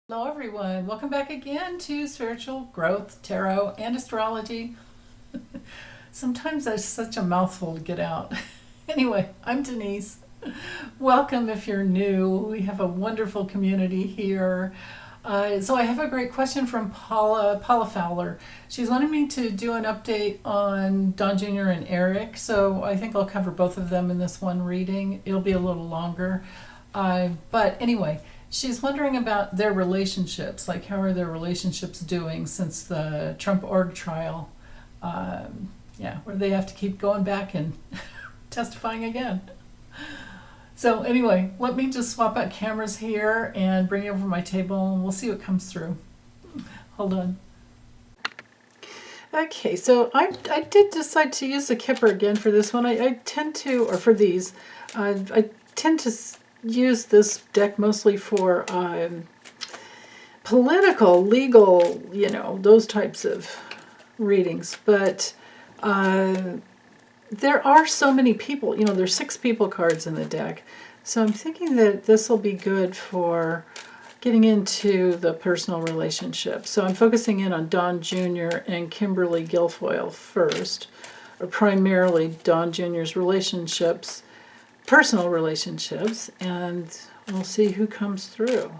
Hello everyone, welcome back again to Spiritual Growth, Tarot, and Astrology. Sometimes that's such a mouthful to get out. Anyway, I'm Denise. Welcome if you're new. We have a wonderful community here. So I have a great question from Paula Fowler. She's wanting me to do an update on Don Jr. and Eric, so I think I'll cover both of them in this one reading. It'll be a little longer. But anyway, she's wondering about their relationships, like how are their relationships doing since the Trump org trial, where they have to keep going back and testifying again. So anyway, let me just swap out cameras here and bring it over my table and we'll see what comes through. Hold on. Okay, so I did decide to use the Kipper again for this one. I tend to, or for these, I tend to use this deck mostly for political, legal, those types of readings. But there are so many people, there's 6 people cards in the deck. So I'm thinking that this will be good for getting into the personal relationship. So I'm focusing in on Don Jr. and Kimberly Guilfoyle first, or primarily Don Jr.'s relationships, personal relationships, and we'll see who comes through.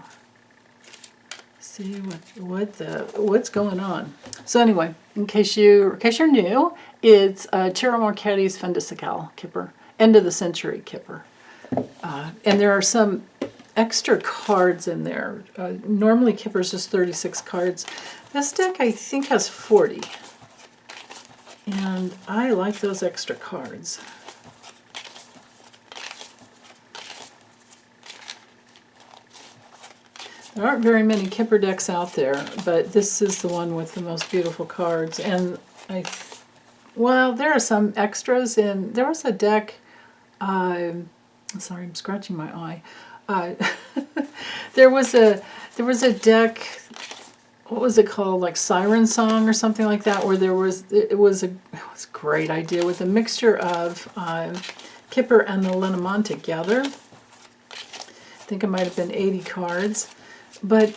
See what's going on. So anyway, in case you're new, it's Tiro Marchetti's Fendisical Kipper, end of the century Kipper, and there are some extra cards in there. Normally Kipper's just 36 cards. This deck I think has 40, and I like those extra cards. There aren't very many Kipper decks out there, but this is the one with the most beautiful cards. And there are some extras in. There was a deck. Sorry, I'm scratching my eye. There was a deck. What was it called? Like Siren Song or something like that, where it was a great idea with a mixture of Kipper and the Lenormand together. I think it might have been 80 cards. But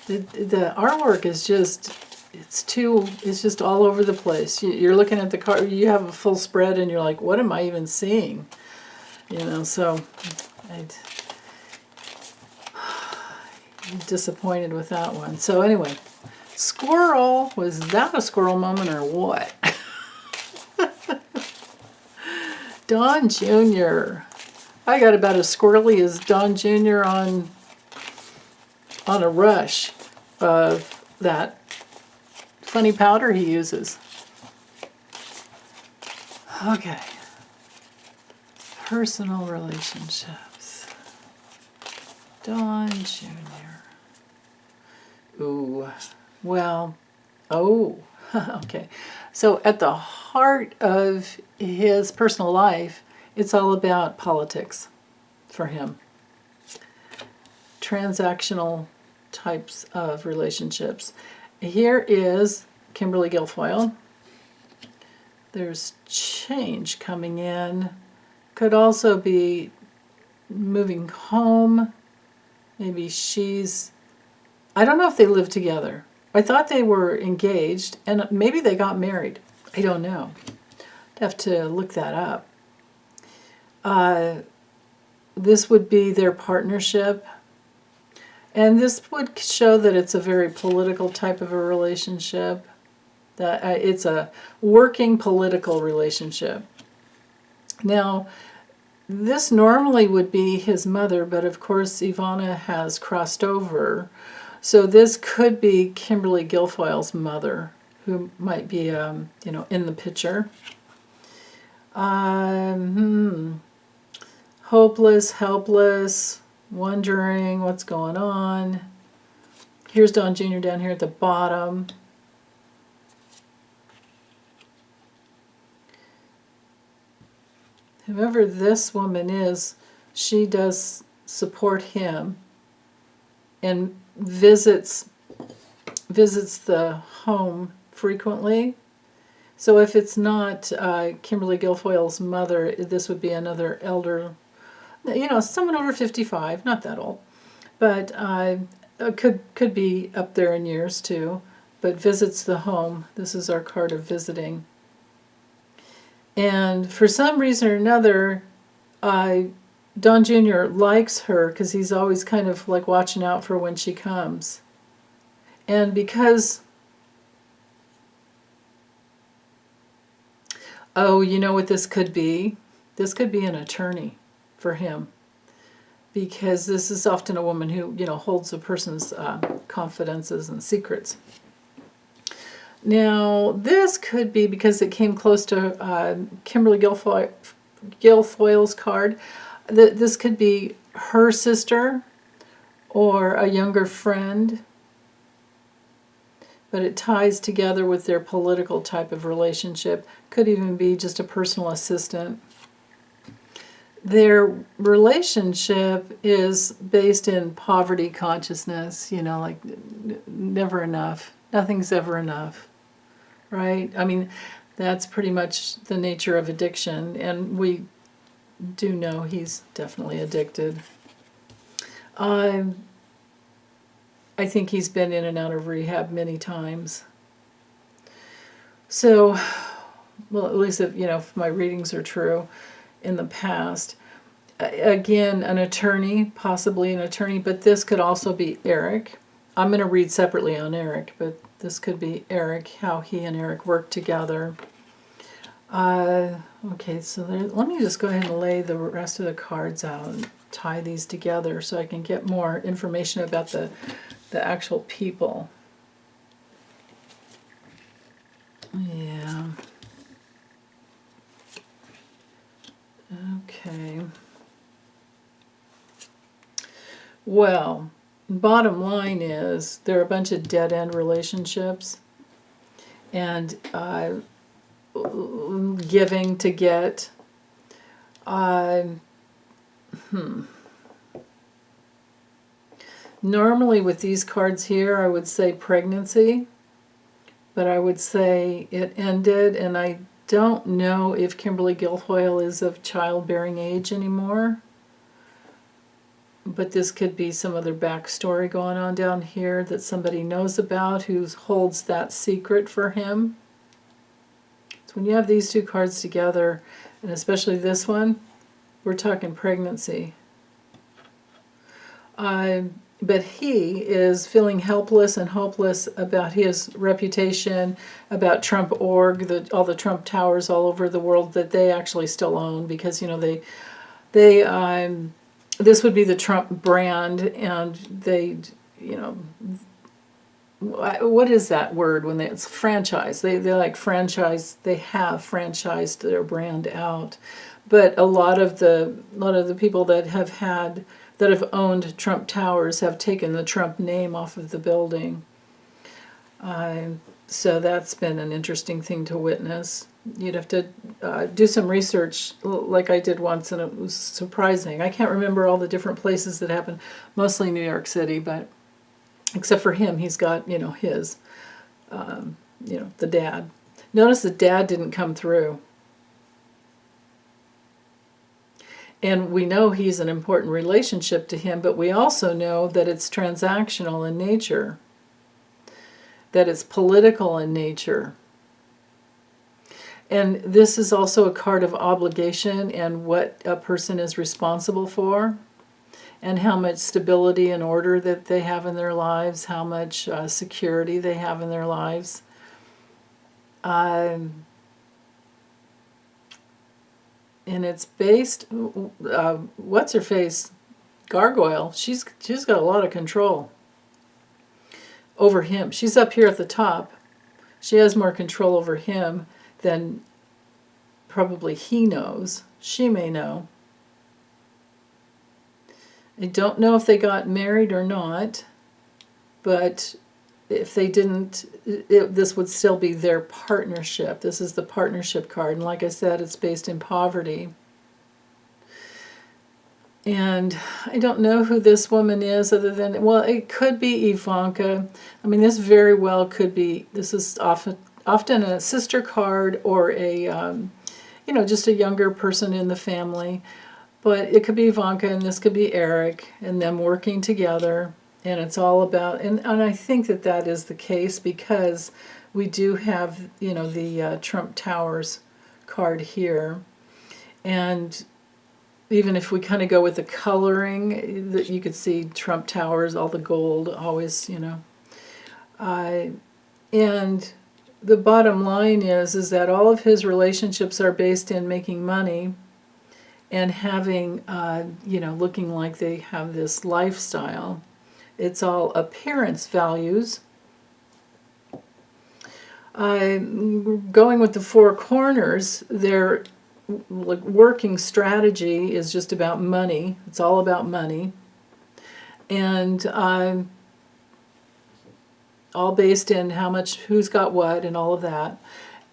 the artwork is it's just all over the place. You're looking at the card, you have a full spread and you're like, what am I even seeing? So I'm disappointed with that one. So anyway, squirrel, was that a squirrel moment or what? Don Jr. I got about as squirrely as Don Jr. on a rush of that funny powder he uses. Okay. Personal relationships. Don Jr. Ooh. Well, okay. So at the heart of his personal life, it's all about politics for him. Transactional types of relationships. Here is Kimberly Guilfoyle. There's change coming in. Could also be moving home. Maybe I don't know if they live together. I thought they were engaged and maybe they got married. I don't know. I'd have to look that up. This would be their partnership. And this would show that it's a very political type of a relationship, that it's a working political relationship. Now, this normally would be his mother, but of course Ivana has crossed over. So this could be Kimberly Guilfoyle's mother, who might be, in the picture. Hopeless, helpless, wondering what's going on. Here's Don Jr. down here at the bottom. Whoever this woman is, she does support him and visits the home frequently. So if it's not Kimberly Guilfoyle's mother, this would be another elder, someone over 55, not that old. But could be up there in years too, but visits the home. This is our card of visiting. And for some reason or another, Don Jr. likes her because he's always kind of like watching out for when she comes. And because, oh, you know what this could be? This could be an attorney for him. Because this is often a woman who, holds a person's confidences and secrets. Now, this could be because it came close to Kimberly Guilfoyle's card. This could be her sister or a younger friend, but it ties together with their political type of relationship. Could even be just a personal assistant. Their relationship is based in poverty consciousness, like never enough. Nothing's ever enough, right? I mean, that's pretty much the nature of addiction, and we do know he's definitely addicted. I think he's been in and out of rehab many times. So, well, at least if my readings are true, in the past. Again, an attorney, possibly an attorney, but this could also be Eric. I'm going to read separately on Eric, but this could be Eric, how he and Eric work together. Okay, so let me just go ahead and lay the rest of the cards out and tie these together so I can get more information about the actual people. Yeah. Okay. Well, bottom line is there are a bunch of dead-end relationships and giving to get. Normally with these cards here, I would say pregnancy, but I would say it ended, and I don't know if Kimberly Guilfoyle is of childbearing age anymore. But this could be some other backstory going on down here that somebody knows about who holds that secret for him. So when you have these two cards together, and especially this one, we're talking pregnancy. But he is feeling helpless and hopeless about his reputation, about Trump Org, all the Trump towers all over the world that they actually still own, because this would be the Trump brand, and they, what is that word when it's franchise? They like franchise. They have franchised their brand out, but a lot of the people that have owned Trump towers have taken the Trump name off of the building. So that's been an interesting thing to witness. You'd have to do some research like I did once, and it was surprising. I can't remember all the different places that happened, mostly New York City, but except for him, he's got, his, the dad. Notice the dad didn't come through. And we know he's an important relationship to him, but we also know that it's transactional in nature, that it's political in nature. And this is also a card of obligation and what a person is responsible for, and how much stability and order that they have in their lives, how much security they have in their lives. And it's based, what's her face? Gargoyle. She's got a lot of control over him. She's up here at the top. She has more control over him than probably he knows. She may know. I don't know if they got married or not, but if they didn't, this would still be their partnership. This is the partnership card, and like I said, it's based in poverty. And I don't know who this woman is, other than, well, it could be Ivanka. I mean, this very well could be, this is often a sister card, or a, just a younger person in the family. But it could be Ivanka, and this could be Eric, and them working together. And it's all about, and I think that that is the case because we do have, you know, the Trump Towers card here. And even if we kind of go with the coloring, that you could see Trump Towers, all the gold, always, you know. And the bottom line is that all of his relationships are based in making money and having, you know, looking like they have this lifestyle. It's all appearance values. Going with the four corners, their working strategy is just about money. It's all about money. And all based in how much, who's got what, and all of that.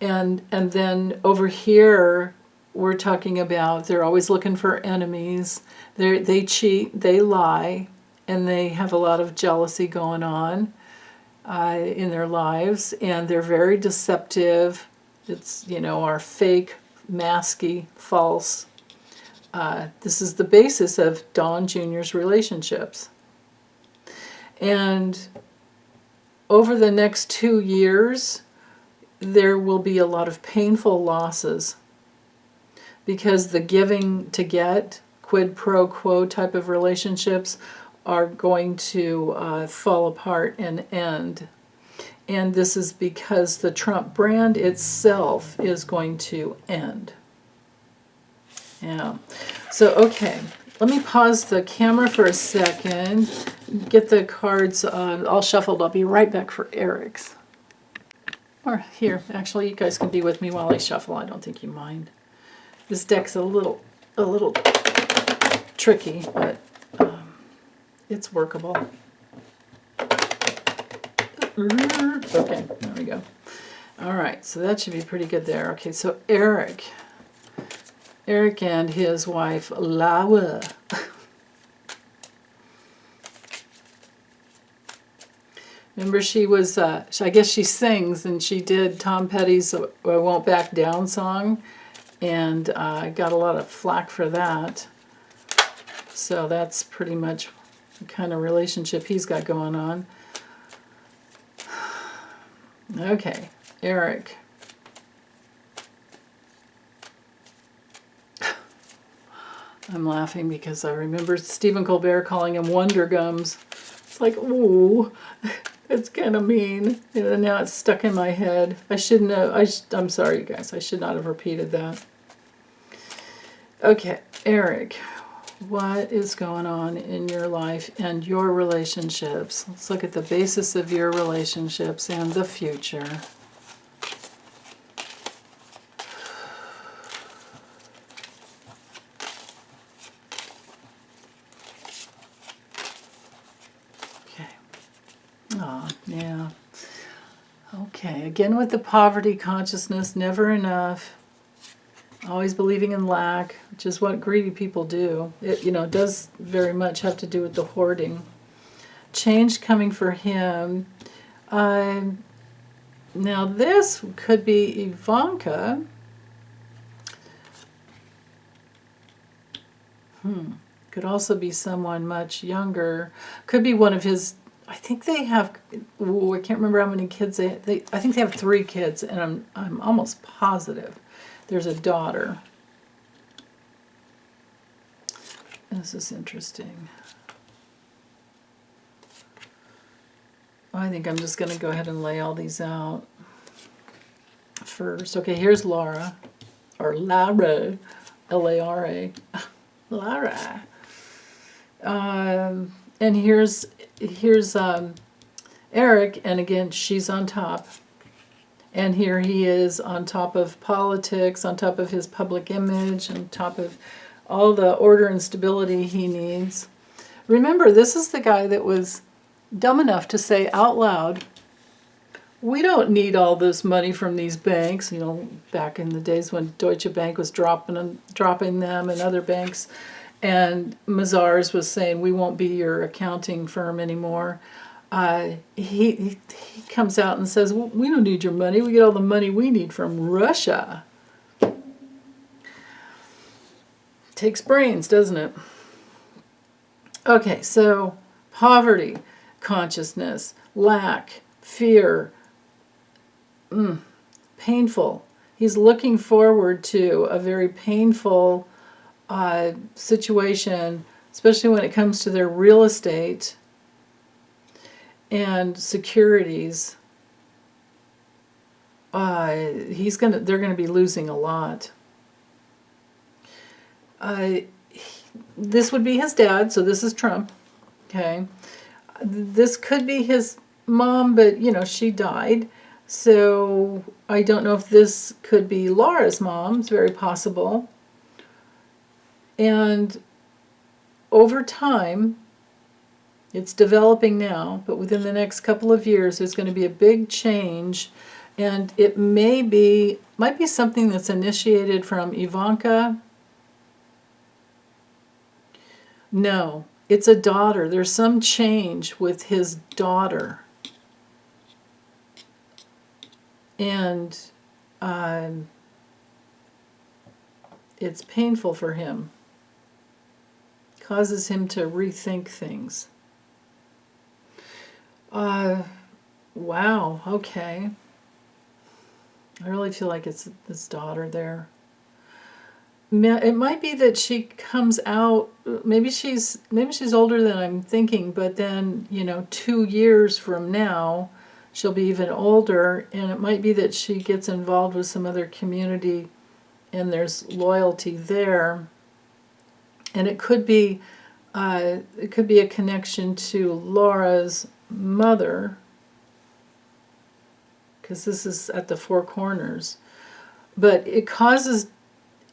And then over here, we're talking about they're always looking for enemies. They cheat, they lie, and they have a lot of jealousy going on in their lives, and they're very deceptive. It's, you know, are fake, masky, false. This is the basis of Don Jr.'s relationships. And over the next 2 years, there will be a lot of painful losses because the giving to get, quid pro quo type of relationships are going to fall apart and end. And this is because the Trump brand itself is going to end. Yeah. So, okay. Let me pause the camera for a second, get the cards all shuffled. I'll be right back for Eric's. Or here, actually, you guys can be with me while I shuffle. I don't think you mind. This deck's a little tricky, but it's workable. Okay, there we go. All right, so that should be pretty good there. Okay, so Eric and his wife, Laura. Remember, she was, I guess she sings, and she did Tom Petty's I Won't Back Down song, and got a lot of flack for that. So that's pretty much the kind of relationship he's got going on. Okay, Eric. I'm laughing because I remember Stephen Colbert calling him Wonder Gums. It's like, ooh, it's kind of mean. And now it's stuck in my head. I shouldn't have, I'm sorry, you guys. I should not have repeated that. Okay, Eric, what is going on in your life and your relationships? Let's look at the basis of your relationships and the future. Yeah. Okay, again with the poverty consciousness, never enough. Always believing in lack, which is what greedy people do. It, you know, does very much have to do with the hoarding. Change coming for him. Now this could be Ivanka. Could also be someone much younger. Could be one of his. I think they have. Ooh, I can't remember how many kids I think they have 3 kids, and I'm almost positive there's a daughter. This is interesting. I think I'm just going to go ahead and lay all these out first. Okay, here's Laura, or Lara, L-A-R-A, Lara. And here's Eric, and again, she's on top. And here he is on top of politics, on top of his public image, on top of all the order and stability he needs. Remember, this is the guy that was dumb enough to say out loud, we don't need all this money from these banks. You know, back in the days when Deutsche Bank was dropping them and other banks. And Mazars was saying, we won't be your accounting firm anymore. He comes out and says, well, we don't need your money. We get all the money we need from Russia. Takes brains, doesn't it? Okay, so poverty. consciousness, lack, fear, painful. He's looking forward to a very painful situation, especially when it comes to their real estate and securities. They're gonna be losing a lot. This would be his dad, so this is Trump. Okay, this could be his mom, but she died. So I don't know if this could be Laura's mom. It's very possible. And over time, it's developing now, but within the next couple of years, there's going to be a big change. And it might be something that's initiated from Ivanka. No, it's a daughter. There's some change with his daughter. And it's painful for him. Causes him to rethink things. Wow, okay. I really feel like it's this daughter there. It might be that she comes out, maybe she's older than I'm thinking, but then, 2 years from now, she'll be even older, and it might be that she gets involved with some other community and there's loyalty there. And it could be a connection to Laura's mother, because this is at the Four Corners. But it causes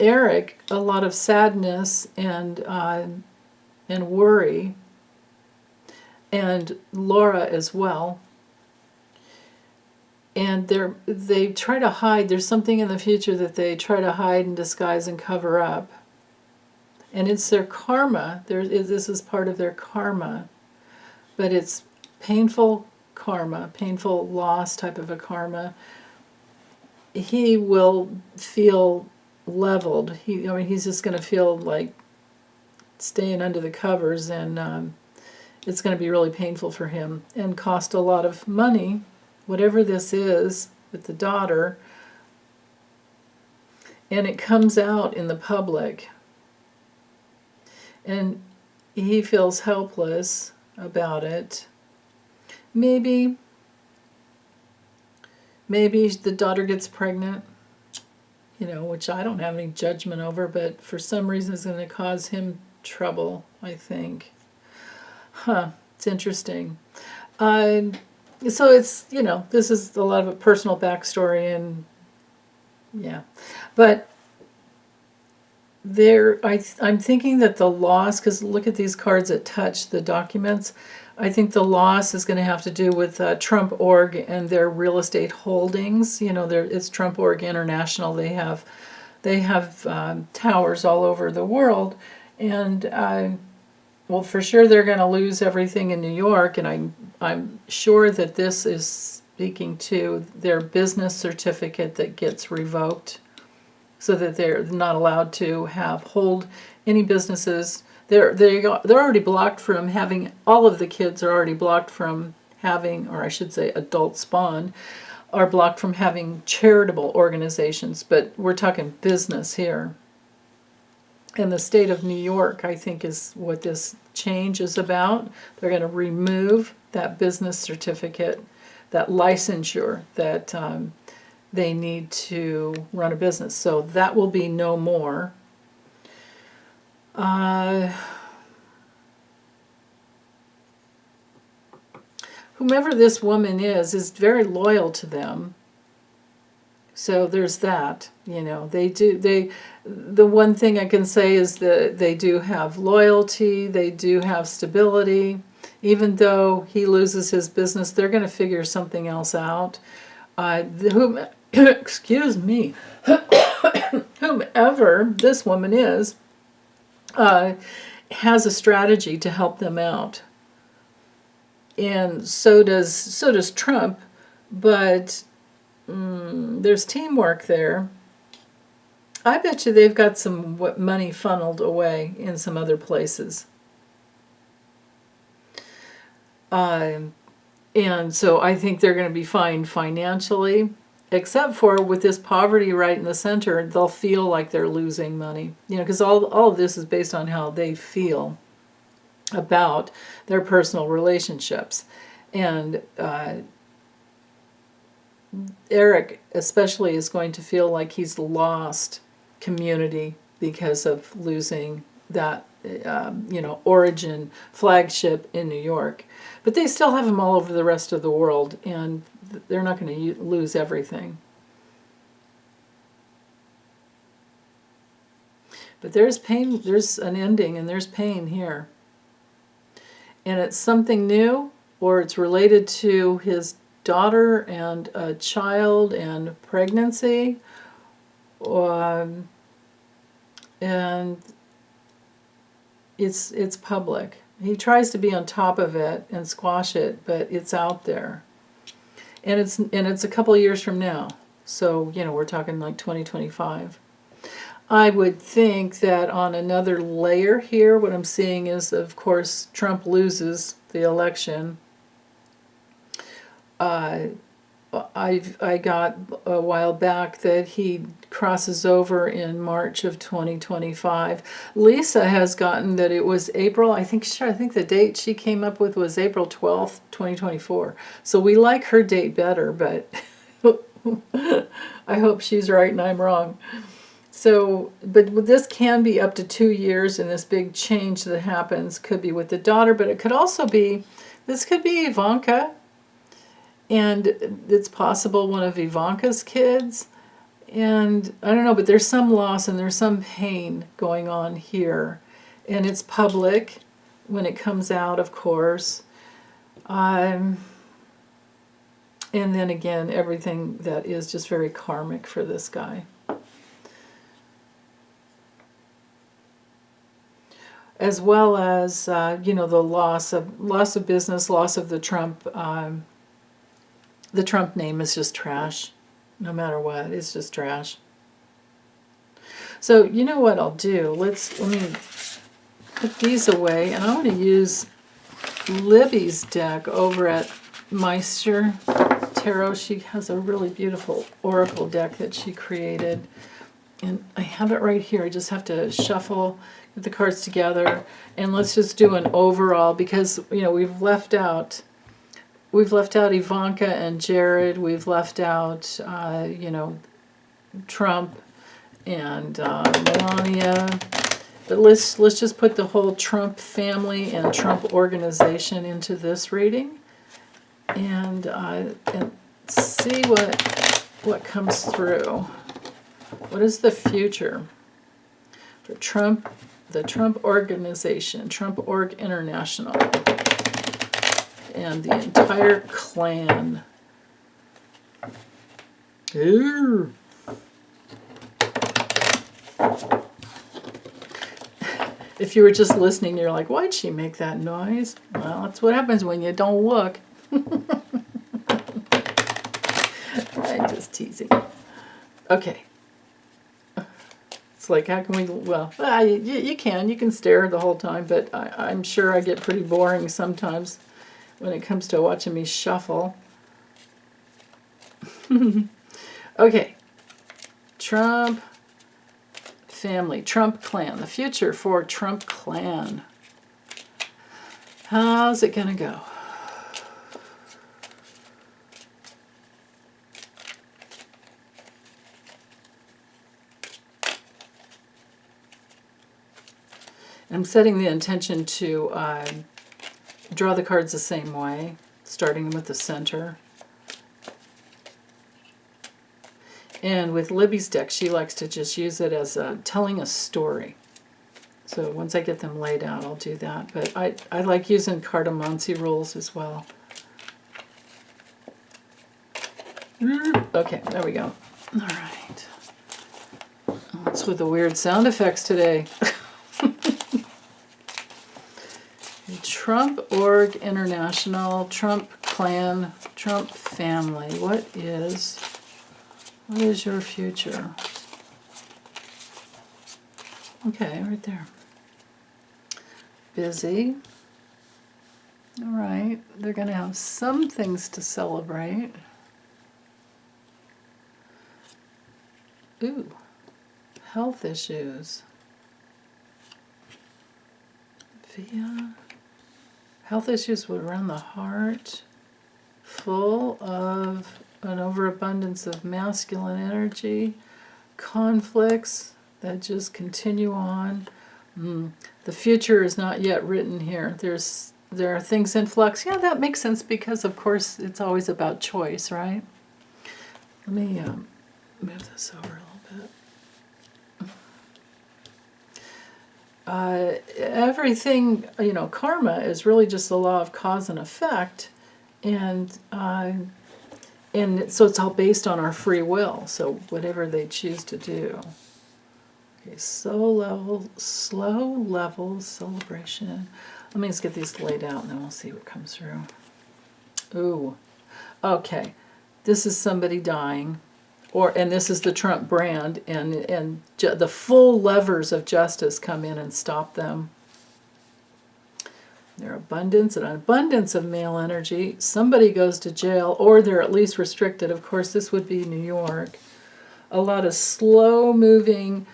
Eric a lot of sadness and worry, and Laura as well. And they try to hide. There's something in the future that they try to hide and disguise and cover up. And it's their karma. This is part of their karma. But it's painful karma, painful loss type of a karma. He will feel leveled. He's just going to feel like staying under the covers, and it's going to be really painful for him and cost a lot of money. Whatever this is with the daughter, and it comes out in the public, and he feels helpless about it. Maybe the daughter gets pregnant, which I don't have any judgment over, but for some reason it's going to cause him trouble, I think. It's interesting. So it's, this is a lot of a personal backstory, and yeah. But I'm thinking that the loss, because look at these cards that touch the documents, I think the loss is going to have to do with Trump Org and their real estate holdings. It's Trump Org International. They have towers all over the world, and well, for sure they're going to lose everything in New York, and I'm sure that this is speaking to their business certificate that gets revoked, so that they're not allowed to hold any businesses. They're already blocked from having, all of the kids are already blocked from having, or I should say adult spawn, are blocked from having charitable organizations, but we're talking business here. And the state of New York, I think, is what this change is about. They're going to remove that business certificate, that licensure that they need to run a business. So that will be no more. Whomever this woman is very loyal to them. So there's that, the one thing I can say is that they do have loyalty, they do have stability. Even though he loses his business, they're going to figure something else out. Excuse me, whomever this woman is, has a strategy to help them out. And so does Trump, but there's teamwork there. I bet you they've got some money funneled away in some other places. And so I think they're going to be fine financially, except for with this poverty right in the center, they'll feel like they're losing money. You know, because all of this is based on how they feel about their personal relationships. And Eric especially is going to feel like he's lost community because of losing that origin flagship in New York. But they still have them all over the rest of the world, and they're not going to lose everything. But there's pain, there's an ending, and there's pain here. And it's something new, or it's related to his daughter and a child and pregnancy, and it's public. He tries to be on top of it and squash it, but it's out there, and it's a couple of years from now. So we're talking like 2025. I would think that on another layer here, what I'm seeing is, of course, Trump loses the election. I got a while back that he crosses over in March of 2025. Lisa has gotten that it was April. I think the date she came up with was April 12th, 2024. So we like her date better, but I hope she's right and I'm wrong. So, but this can be up to 2 years, and this big change that happens could be with the daughter, but it could also be, this could be Ivanka. And it's possible one of Ivanka's kids. And I don't know, but there's some loss and there's some pain going on here. And it's public when it comes out, of course. And then again, everything that is just very karmic for this guy. As well as, the loss of business, loss of the Trump. The Trump name is just trash, no matter what. It's just trash. So you know what I'll do? Let me put these away, and I want to use Libby's deck over at Meister Tarot. She has a really beautiful oracle deck that she created, and I have it right here. I just have to shuffle, get the cards together, and let's just do an overall, because we've left out Ivanka and Jared. We've left out, Trump and Melania. But let's just put the whole Trump family and Trump organization into this reading, and see what comes through. What is the future for Trump, the Trump organization, Trump Org International, and the entire clan? Ooh. If you were just listening, you're like, why'd she make that noise? Well, that's what happens when you don't look. I'm just teasing. Okay. It's like, how can we, well, you can stare the whole time, but I'm sure I get pretty boring sometimes when it comes to watching me shuffle. Okay. Trump family, Trump clan, the future for Trump clan. How's it gonna go? I'm setting the intention to draw the cards the same way, starting with the center. And with Libby's deck, she likes to just use it as telling a story. So once I get them laid out, I'll do that. But I like using cartomancy rules as well. Okay, there we go. All right. What's with the weird sound effects today? Trump Org International, Trump Clan, Trump Family. What is your future? Okay, right there. Busy. All right, they're going to have some things to celebrate. Ooh, health issues. Via health issues around the heart, full of an overabundance of masculine energy, conflicts that just continue on. The future is not yet written here. There are things in flux. Yeah, that makes sense because, of course, it's always about choice, right? Let me move this over a little bit. Everything, karma is really just the law of cause and effect, and so it's all based on our free will. So whatever they choose to do. Okay, slow level celebration. Let me just get these laid out, and then we'll see what comes through. Ooh, okay. This is somebody dying, and this is the Trump brand, and the full levers of justice come in and stop them. Their abundance, an abundance of male energy. Somebody goes to jail, or they're at least restricted. Of course, this would be New York. A lot of slow-moving,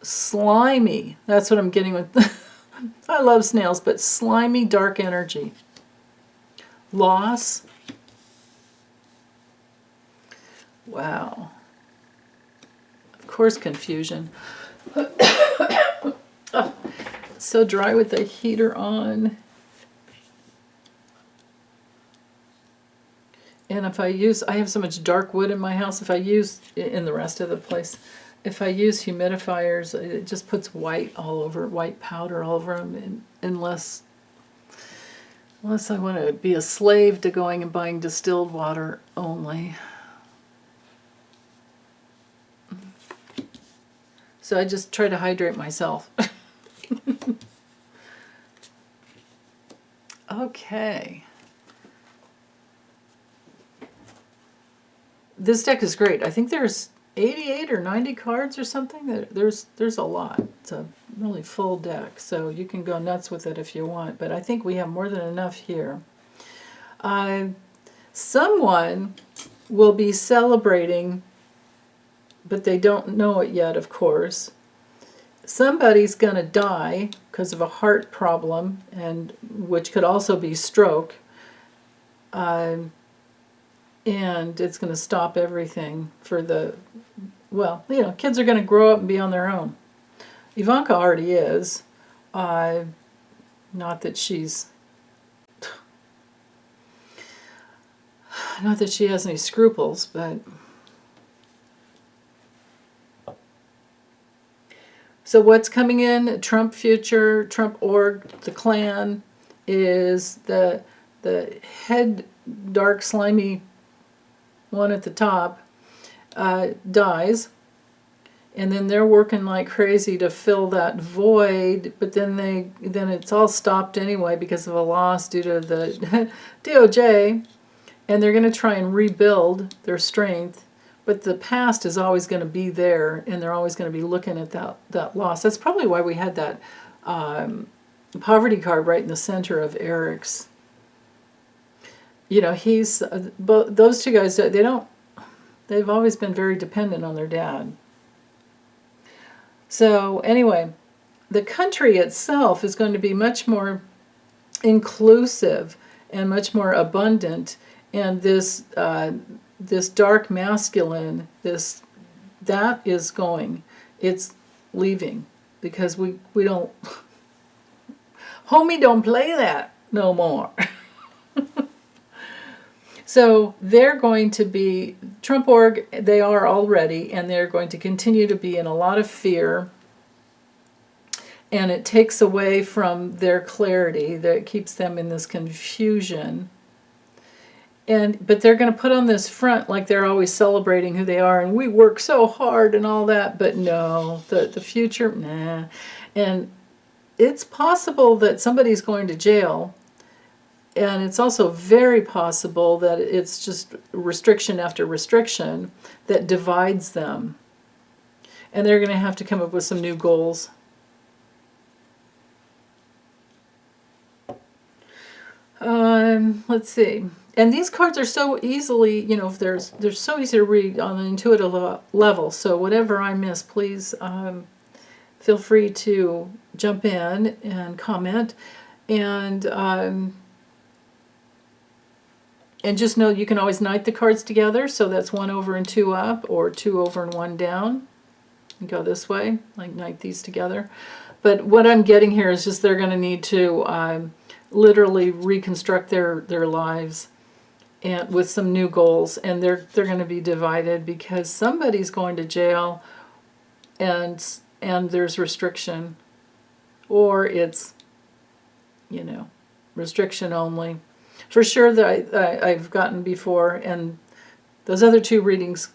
slimy. That's what I'm getting with. I love snails, but slimy, dark energy. Loss. Wow. Of course, confusion. Oh, so dry with the heater on. And if I have so much dark wood in my house, in the rest of the place, if I use humidifiers, it just puts white powder all over them, unless I want to be a slave to going and buying distilled water only. So I just try to hydrate myself. Okay. This deck is great. I think there's 88 or 90 cards or something. There's a lot. It's a really full deck, so you can go nuts with it if you want, but I think we have more than enough here. Someone will be celebrating, but they don't know it yet, of course. Somebody's going to die because of a heart problem, and which could also be stroke. And it's going to stop everything for kids are going to grow up and be on their own. Ivanka already is. Not that she has any scruples, but... So what's coming in, Trump future, Trump org, the clan, is the head dark slimy one at the top dies, and then they're working like crazy to fill that void, but then it's all stopped anyway because of a loss due to the DOJ, and they're going to try and rebuild their strength, but the past is always going to be there, and they're always going to be looking at that loss. That's probably why we had that poverty card right in the center of Eric's. He's those two guys. They've always been very dependent on their dad. So anyway, the country itself is going to be much more inclusive and much more abundant, and this dark masculine, that is going. It's leaving because we don't. Homie, don't play that no more. So they're going to be, Trump org, they are already, and they're going to continue to be in a lot of fear. And it takes away from their clarity, that it keeps them in this confusion. But they're going to put on this front like they're always celebrating who they are, and we work so hard and all that, but no, the future, nah. And it's possible that somebody's going to jail. And it's also very possible that it's just restriction after restriction that divides them. And they're going to have to come up with some new goals. Let's see. And these cards are so easily, you know, they're so easy to read on an intuitive level. So whatever I miss, please feel free to jump in and comment. And just know you can always knight the cards together. So that's 1 over and 2 up, or 2 over and 1 down. And go this way, like knight these together. But what I'm getting here is just they're going to need to literally reconstruct their lives, and with some new goals, and they're going to be divided because somebody's going to jail, and there's restriction, or it's, you know, restriction only. For sure that I've gotten before, and those other 2 readings,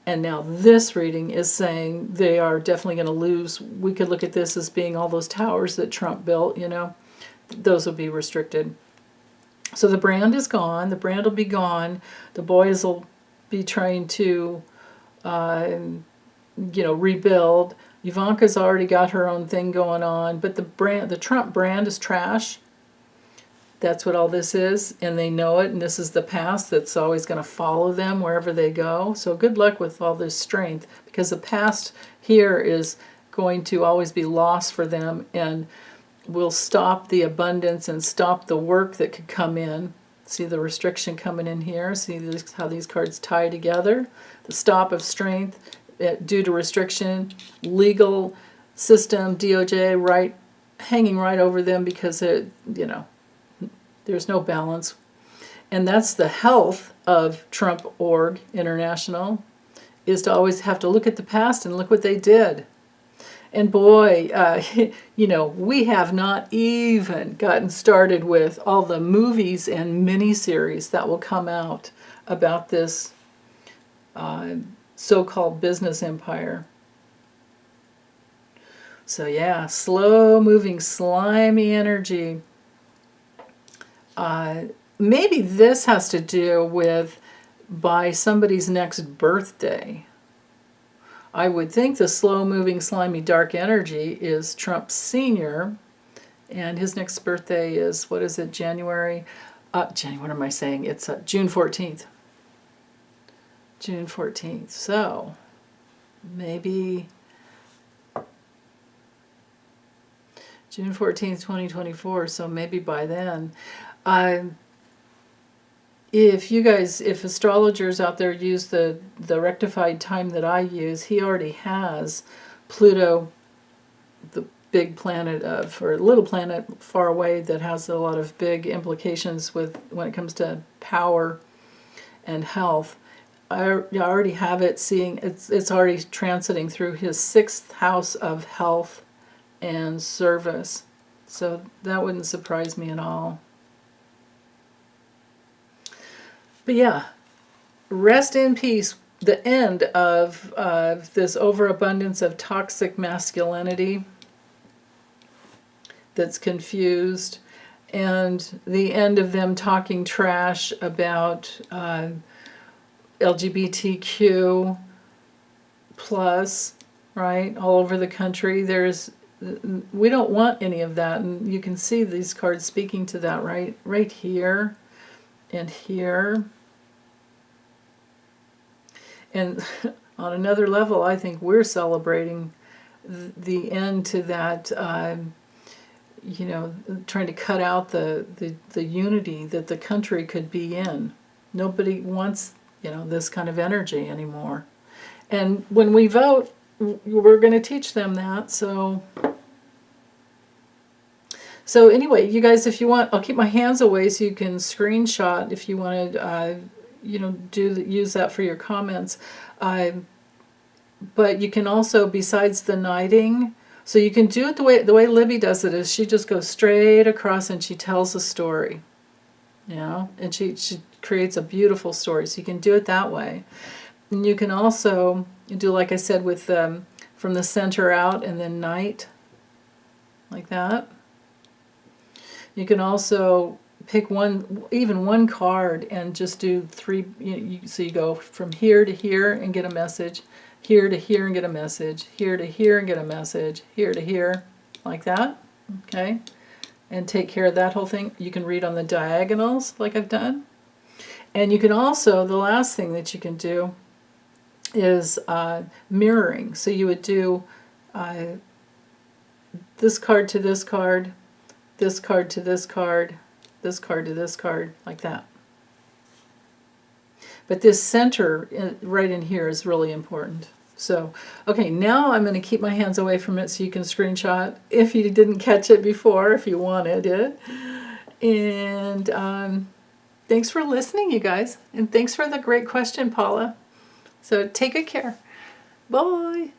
and now this reading is saying they are definitely going to lose. We could look at this as being all those towers that Trump built, you know, those will be restricted. So the brand is gone. The brand will be gone. The boys will be trying to, you know, rebuild. Ivanka's already got her own thing going on, but the Trump brand is trash. That's what all this is, and they know it, and this is the past that's always going to follow them wherever they go. So good luck with all this strength, because the past here is going to always be lost for them, and will stop the abundance and stop the work that could come in. See the restriction coming in here? See this, how these cards tie together? The stop of strength due to restriction, legal system, DOJ, right, hanging right over them because it, you know, there's no balance. And that's the health of Trump Org International, is to always have to look at the past and look what they did. And boy, you know, we have not even gotten started with all the movies and miniseries that will come out about this so-called business empire. So yeah, slow-moving, slimy energy. Maybe this has to do with by somebody's next birthday. I would think the slow-moving, slimy, dark energy is Trump Sr., and his next birthday is, what is it, January? What am I saying? It's June 14th. June 14th. So maybe June 14th, 2024. So maybe by then. If astrologers out there use the rectified time that I use, he already has Pluto, the big planet or little planet far away that has a lot of big implications with when it comes to power and health. I already have it seeing, it's already transiting through his 6th house of health and service. So that wouldn't surprise me at all. But yeah, rest in peace. The end of this overabundance of toxic masculinity that's confused, and the end of them talking trash about LGBTQ plus, right, all over the country. We don't want any of that, and you can see these cards speaking to that, right here and here. And on another level, I think we're celebrating the end to that, you know, trying to cut out the unity that the country could be in. Nobody wants, you know, this kind of energy anymore. And when we vote, we're going to teach them that. So anyway, you guys, if you want, I'll keep my hands away so you can screenshot if you want to, you know, use that for your comments. But you can also, besides the knighting, so you can do it the way Libby does it, is she just goes straight across and she tells a story, you know, and she creates a beautiful story. So you can do it that way. And you can also do, like I said, with from the center out and then knight, like that. You can also pick even one card and just do 3, so you go from here to here and get a message, here to here and get a message, here to here and get a message, here to here, like that, okay? and take care of that whole thing. You can read on the diagonals like I've done. And you can also, the last thing that you can do is mirroring. So you would do this card to this card, this card to this card, this card to this card, like that. But this center right in here is really important. So, okay, now I'm going to keep my hands away from it so you can screenshot if you didn't catch it before, if you wanted it. And thanks for listening, you guys. And thanks for the great question, Paula. So take good care. Bye.